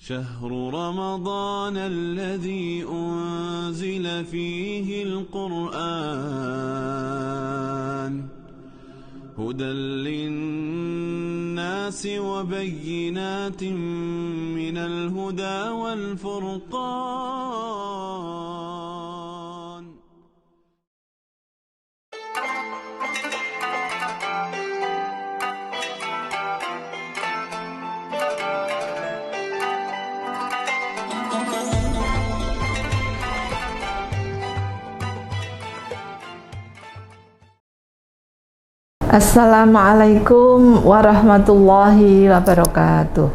شهر رمضان الذي أنزل فيه القرآن هدى للناس وبينات من الهدى والفرقان. Assalamualaikum warahmatullahi wabarakatuh.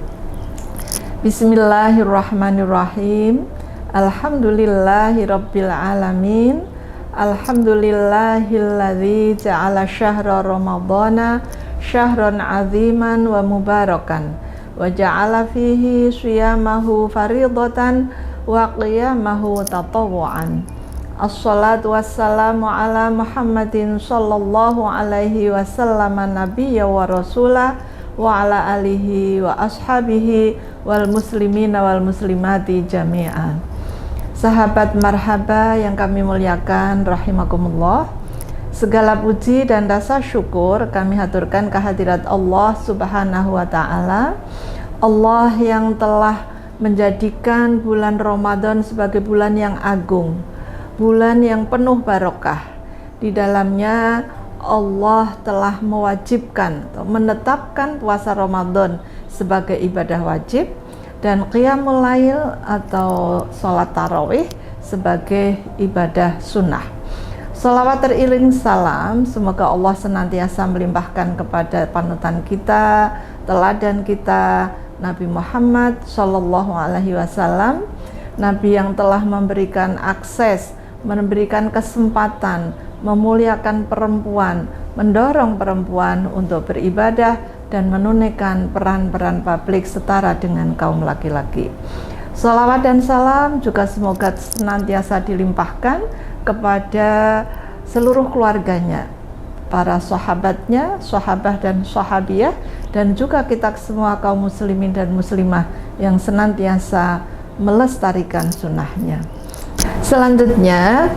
Bismillahirrahmanirrahim. Alhamdulillahi rabbil alamin. Alhamdulillahilladzi ja'ala syahra ramadhana syahran aziman wa mubarakan wa ja'ala fihi shiyamahu faridatan wa qiyamahu tatawwu'an. Assalatu wassalamu ala Muhammadin sallallahu alaihi wasallam nabiyya wa rasulah wa ala alihi wa ashabihi wal muslimina wal muslimati jami'an. Sahabat marhaba yang kami muliakan rahimakumullah, segala puji dan rasa syukur kami haturkan kehadirat Allah subhanahu wa ta'ala, Allah yang telah menjadikan bulan Ramadan sebagai bulan yang agung, bulan yang penuh barokah. Di dalamnya Allah telah mewajibkan atau menetapkan puasa Ramadan sebagai ibadah wajib dan qiyamul lail atau sholat tarawih sebagai ibadah sunnah. Shalawat teriring salam, semoga Allah senantiasa melimpahkan kepada panutan kita, teladan kita, Nabi Muhammad Sallallahu Alaihi Wasallam, Nabi yang telah memberikan akses, memberikan kesempatan, memuliakan perempuan, mendorong perempuan untuk beribadah dan menunaikan peran-peran publik setara dengan kaum laki-laki. Salawat dan salam juga semoga senantiasa dilimpahkan kepada seluruh keluarganya, para sahabatnya, sahabah dan sahabiah, dan juga kita semua kaum muslimin dan muslimah yang senantiasa melestarikan sunnahnya. Selanjutnya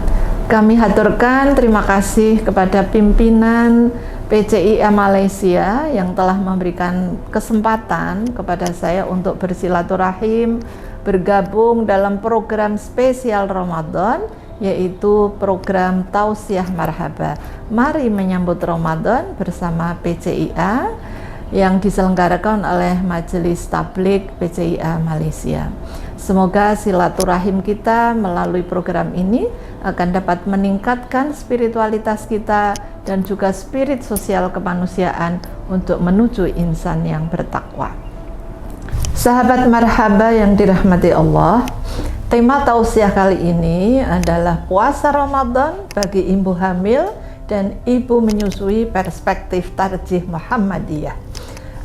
kami haturkan terima kasih kepada pimpinan PCIA Malaysia yang telah memberikan kesempatan kepada saya untuk bersilaturahim, bergabung dalam program spesial Ramadan, yaitu program Tausiah Marhaba. Mari menyambut Ramadan bersama PCIA yang diselenggarakan oleh Majelis Tabligh PCIA Malaysia. Semoga silaturahim kita melalui program ini akan dapat meningkatkan spiritualitas kita dan juga spirit sosial kemanusiaan untuk menuju insan yang bertakwa. Sahabat marhaba yang dirahmati Allah, tema tausiah kali ini adalah puasa Ramadan bagi ibu hamil dan ibu menyusui perspektif tarjih Muhammadiyah.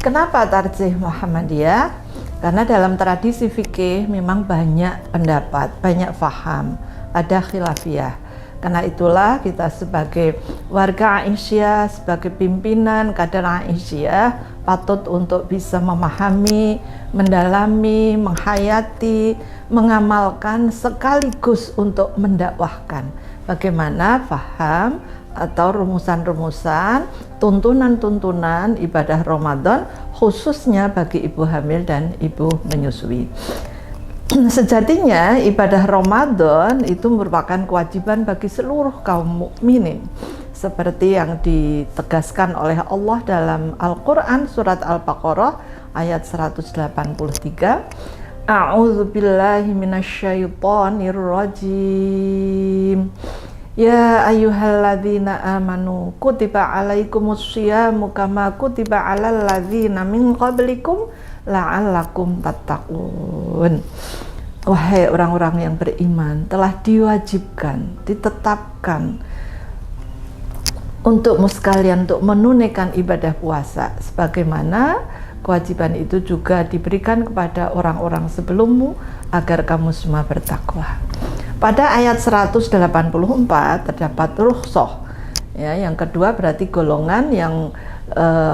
Kenapa tarjih Muhammadiyah? Karena dalam tradisi fikih memang banyak pendapat, banyak faham, ada khilafiyah. Karena itulah kita sebagai warga Aisyah, sebagai pimpinan kader Aisyah patut untuk bisa memahami, mendalami, menghayati, mengamalkan sekaligus untuk mendakwahkan bagaimana faham atau rumusan-rumusan, tuntunan-tuntunan ibadah Ramadan khususnya bagi ibu hamil dan ibu menyusui. Sejatinya ibadah Ramadan itu merupakan kewajiban bagi seluruh kaum mukminin seperti yang ditegaskan oleh Allah dalam Al-Quran surat Al-Baqarah ayat 183. A'udzubillahi minasyaitonirrajim. Ya ayyuhalladzina amanu kutiba alaikumusyiyamu kama kutiba alal ladzina min qablikum la'allakum tattaqun. Wahai orang-orang yang beriman, telah diwajibkan, ditetapkan untukmu sekalian untuk menunaikan ibadah puasa sebagaimana kewajiban itu juga diberikan kepada orang-orang sebelummu agar kamu semua bertakwa. Pada ayat 184 terdapat rukhsah. Ya, yang kedua berarti golongan yang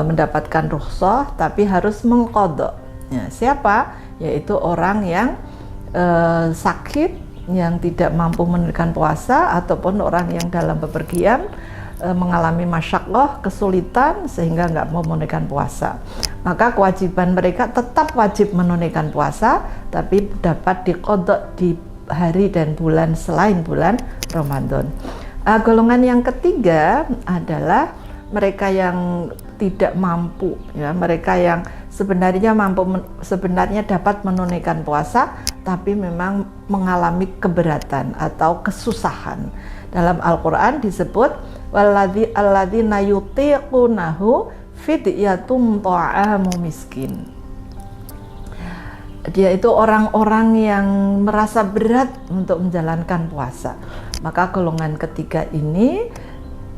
mendapatkan rukhsah tapi harus mengqadha. Ya, siapa yaitu orang yang sakit, yang tidak mampu menunaikan puasa, ataupun orang yang dalam bepergian mengalami masyaqqah, kesulitan sehingga nggak mau menunaikan puasa. Maka kewajiban mereka tetap wajib menunaikan puasa, tapi dapat diqadha di hari dan bulan selain bulan Ramadan. Golongan yang ketiga adalah mereka yang tidak mampu, ya, mereka yang sebenarnya dapat menunaikan puasa tapi memang mengalami keberatan atau kesusahan. Dalam Al-Qur'an disebut alladzina yutiqunahu fidyatum ta'amu miskin. Dia itu orang-orang yang merasa berat untuk menjalankan puasa. Maka golongan ketiga ini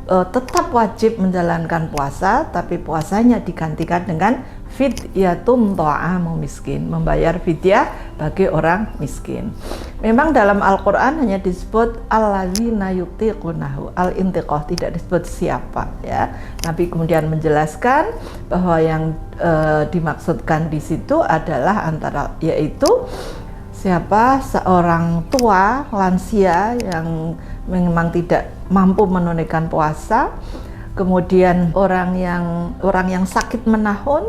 tetap wajib menjalankan puasa, tapi puasanya digantikan dengan fidyatum ta'amu miskin, membayar fidyah bagi orang miskin. Memang dalam Al-Qur'an hanya disebut alladzina yutiqunahu, al-intiqah, tidak disebut siapa, ya. Nabi kemudian menjelaskan bahwa yang dimaksudkan di situ adalah yaitu siapa seorang tua lansia yang memang tidak mampu menunaikan puasa, kemudian orang yang sakit menahun,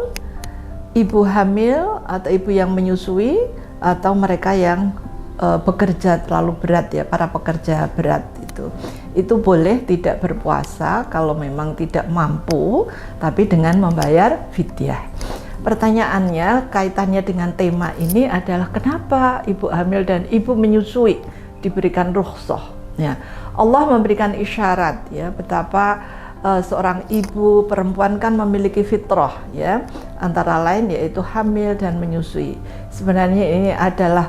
ibu hamil atau ibu yang menyusui, atau mereka yang bekerja terlalu berat, ya, para pekerja berat itu boleh tidak berpuasa kalau memang tidak mampu, tapi dengan membayar fidyah. Pertanyaannya kaitannya dengan tema ini adalah kenapa ibu hamil dan ibu menyusui diberikan rukhsah, ya. Allah memberikan isyarat, ya, betapa seorang ibu perempuan kan memiliki fitrah, ya, antara lain yaitu hamil dan menyusui. Sebenarnya ini adalah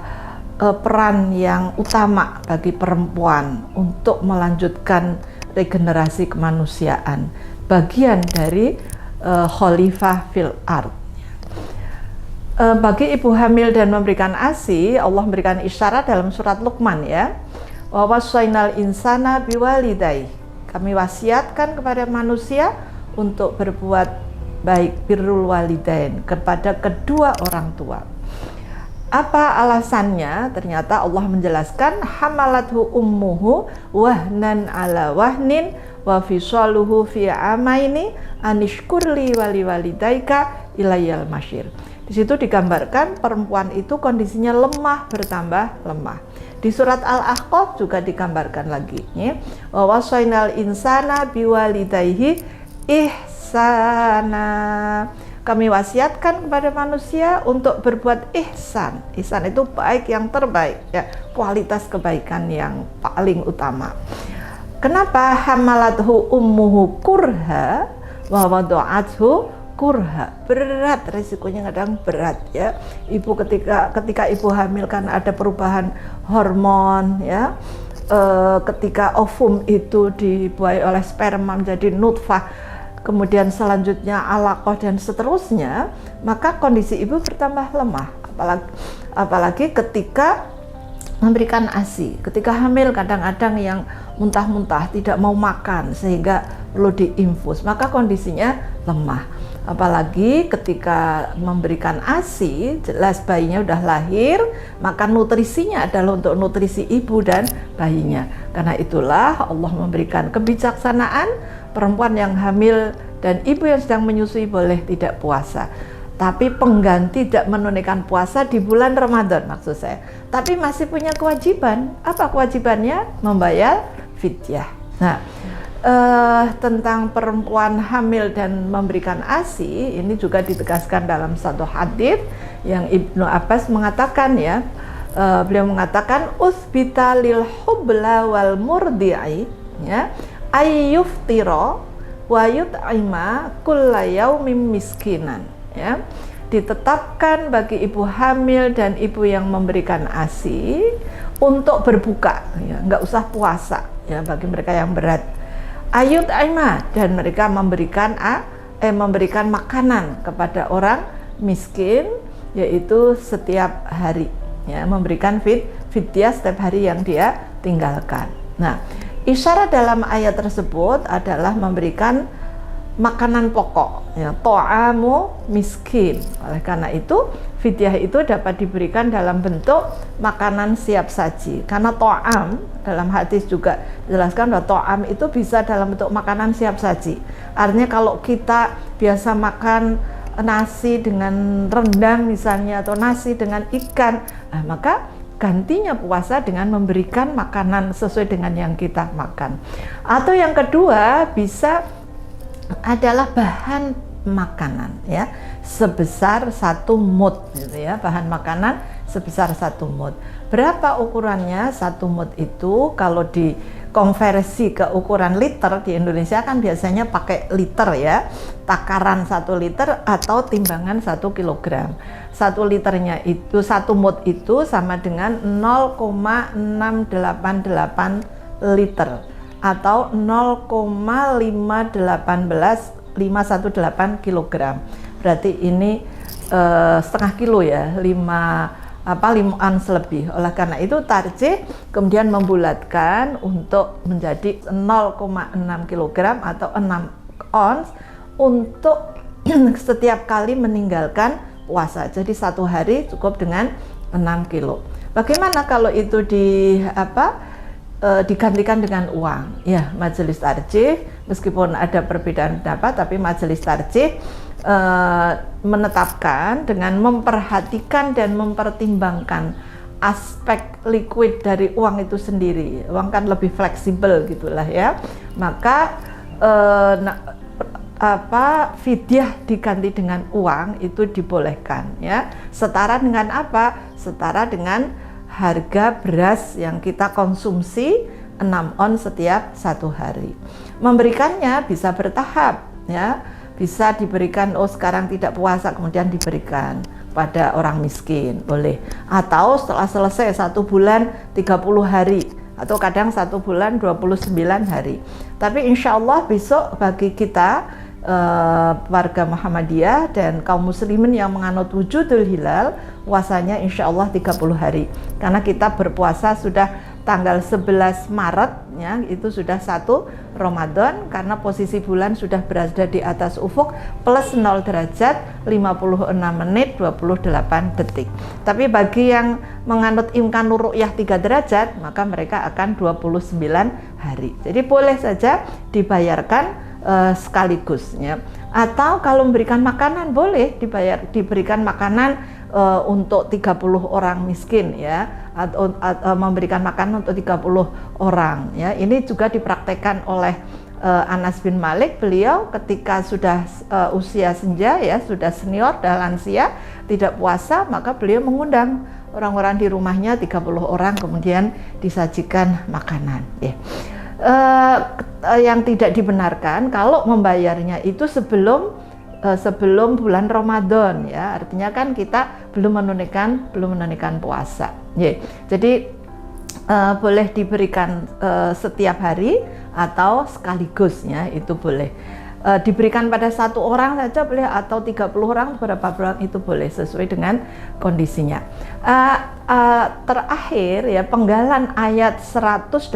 peran yang utama bagi perempuan untuk melanjutkan regenerasi kemanusiaan, bagian dari khalifah fil ard. Bagi ibu hamil dan memberikan ASI, Allah memberikan isyarat dalam surat Luqman, ya, wa wassaynal insana biwalidayhi, kami wasiatkan kepada manusia untuk berbuat baik, birrul walidain, kepada kedua orang tua. Apa alasannya? Ternyata Allah menjelaskan hamalathu ummuhu wahnan ala wahnin wa fisaluhu fi amaini anishkurli wali walidaika ilayal masyir. Di situ digambarkan perempuan itu kondisinya lemah bertambah lemah. Di surat Al-Ahqaf juga digambarkan lagi, ya, wa wasainal insana biwalidayhi ihsana. Kami wasiatkan kepada manusia untuk berbuat ihsan. Ihsan itu baik yang terbaik, ya, kualitas kebaikan yang paling utama. Kenapa hamalathu ummuhu kurha wa wada'athu kurha? Berat, resikonya kadang berat, ya. Ibu ketika ibu hamil kan ada perubahan hormon, ya. Ketika ovum itu dibuai oleh sperma menjadi nutfah, kemudian selanjutnya alaqah dan seterusnya, maka kondisi ibu bertambah lemah. Apalagi ketika memberikan ASI, ketika hamil kadang-kadang yang muntah-muntah, tidak mau makan sehingga perlu diinfus, maka kondisinya lemah. Apalagi ketika memberikan ASI, jelas bayinya udah lahir, maka nutrisinya adalah untuk nutrisi ibu dan bayinya. Karena itulah Allah memberikan kebijaksanaan, perempuan yang hamil dan ibu yang sedang menyusui boleh tidak puasa, tapi pengganti tidak menunaikan puasa di bulan Ramadan maksud saya, tapi masih punya kewajiban. Apa kewajibannya? Membayar fidyah. Nah, tentang perempuan hamil dan memberikan ASI ini juga ditegaskan dalam satu hadis yang Ibnu Abbas mengatakan, ya, beliau mengatakan usbita lil hubla wal murdi'i, ya, ayyuftira wa yut'ima kulla yaumin miskinan, ya. Ditetapkan bagi ibu hamil dan ibu yang memberikan ASI untuk berbuka, ya, nggak usah puasa, ya, bagi mereka yang berat. Ayut'ima, dan mereka memberikan makanan kepada orang miskin, yaitu setiap hari, ya, memberikan fidyah setiap hari yang dia tinggalkan. Nah, isyarat dalam ayat tersebut adalah memberikan makanan pokok, ya, ta'amu miskin. Oleh karena itu fidyah itu dapat diberikan dalam bentuk makanan siap saji. Karena ta'am dalam hadis juga dijelaskan bahwa ta'am itu bisa dalam bentuk makanan siap saji. Artinya kalau kita biasa makan nasi dengan rendang misalnya, atau nasi dengan ikan, maka gantinya puasa dengan memberikan makanan sesuai dengan yang kita makan. Atau yang kedua bisa adalah bahan makanan, ya, sebesar 1 mud gitu ya, bahan makanan sebesar 1 mud. Berapa ukurannya 1 mud itu? Kalau dikonversi ke ukuran liter di Indonesia kan biasanya pakai liter ya, takaran 1 liter atau timbangan 1 kilogram. 1 liternya itu, 1 mud itu sama dengan 0,688 liter atau 0,518 kilogram. Berarti ini setengah kilo ya, 5 ons lebih. Oleh karena itu tarjih kemudian membulatkan untuk menjadi 0,6 kilogram atau 6 ons untuk setiap kali meninggalkan puasa. Jadi 1 hari cukup dengan 6 kilo. Bagaimana kalau itu digantikan dengan uang? Ya, majelis tarjih meskipun ada perbedaan pendapat, tapi majelis tarjih menetapkan dengan memperhatikan dan mempertimbangkan aspek liquid dari uang itu sendiri. Uang kan lebih fleksibel gitulah ya. Maka fidyah diganti dengan uang itu dibolehkan ya. Setara dengan apa? Setara dengan harga beras yang kita konsumsi 6 ons setiap 1 hari. Memberikannya bisa bertahap ya. Bisa diberikan, sekarang tidak puasa kemudian diberikan pada orang miskin, boleh. Atau setelah selesai 1 bulan 30 hari atau kadang 1 bulan 29 hari. Tapi insya Allah besok bagi kita warga Muhammadiyah dan kaum muslimin yang menganut wujudul hilal, puasanya insya Allah 30 hari. Karena kita berpuasa sudah tanggal 11 Maret ya, itu sudah 1 Ramadan karena posisi bulan sudah berada di atas ufuk plus 0 derajat 56 menit 28 detik. Tapi bagi yang menganut imkanur ru'yah 3 derajat, maka mereka akan 29 hari. Jadi boleh saja dibayarkan sekaligus ya. Atau kalau memberikan makanan boleh diberikan makanan untuk 30 orang miskin ya, atau memberikan makanan untuk 30 orang ya. Ini juga dipraktekkan oleh Anas bin Malik. Beliau ketika sudah usia senja ya, sudah senior dan lansia, tidak puasa, maka beliau mengundang orang-orang di rumahnya 30 orang kemudian disajikan makanan ya. Yang tidak dibenarkan kalau membayarnya itu sebelum bulan Ramadan ya, artinya kan kita belum menunaikan puasa ya. Jadi boleh diberikan setiap hari atau sekaligus ya, itu boleh. Diberikan pada 1 orang saja boleh, atau 30 orang, beberapa orang itu boleh sesuai dengan kondisinya. Terakhir ya, penggalan ayat 184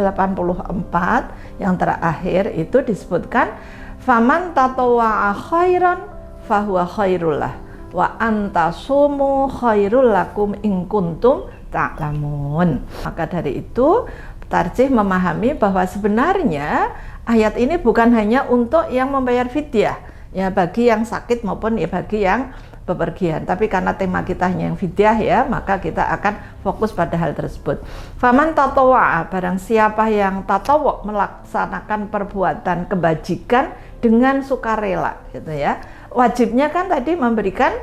yang terakhir itu disebutkan faman tatawwa'a khairan fahuwa khairullah wa antasumu khairul lakum in kuntum ta'lamun. Maka dari itu tarjih memahami bahwa sebenarnya ayat ini bukan hanya untuk yang membayar fidyah ya, bagi yang sakit maupun ya bagi yang bepergian, tapi karena tema kita hanya yang fidyah ya, maka kita akan fokus pada hal tersebut. Faman tatawwa'a, barang siapa yang tatawwa, melaksanakan perbuatan kebajikan dengan sukarela gitu ya. Wajibnya kan tadi memberikan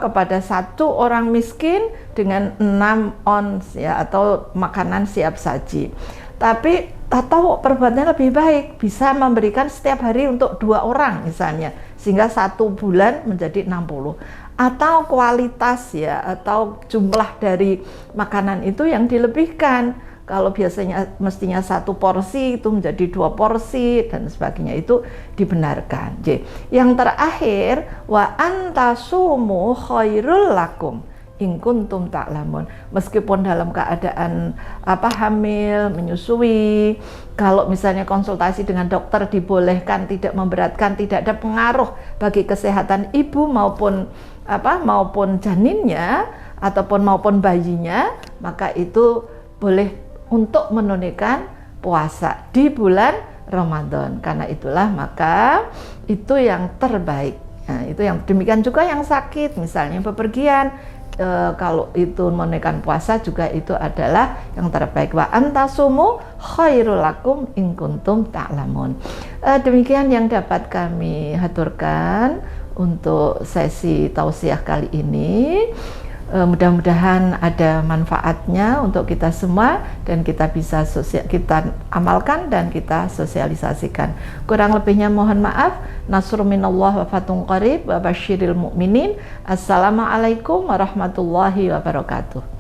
kepada 1 orang miskin dengan 6 ons ya, atau makanan siap saji. Tapi atau perbuatannya lebih baik, bisa memberikan setiap hari untuk 2 orang misalnya, sehingga 1 bulan menjadi 60. Atau kualitas ya, atau jumlah dari makanan itu yang dilebihkan. Kalau biasanya mestinya 1 porsi itu menjadi 2 porsi dan sebagainya, itu dibenarkan. Yang terakhir, wa antasumu khairul lakum. in kuntum ta'lamun. Meskipun dalam keadaan hamil, menyusui, kalau misalnya konsultasi dengan dokter dibolehkan, tidak memberatkan, tidak ada pengaruh bagi kesehatan ibu maupun janinnya maupun bayinya, maka itu boleh untuk menunaikan puasa di bulan Ramadan. Karena itulah maka itu yang terbaik. Nah, itu yang demikian juga yang sakit, misalnya bepergian, kalau itu menunaikan puasa juga itu adalah yang terbaik. Wa antasumu khairul lakum in kuntum ta'lamun. Demikian yang dapat kami haturkan untuk sesi tausiah kali ini. Mudah-mudahan ada manfaatnya untuk kita semua dan kita bisa kita amalkan dan kita sosialisasikan. Kurang lebihnya mohon maaf. Nasrun minallah wa fathun qarib wa basyiril mu'minin. Assalamualaikum warahmatullahi wabarakatuh.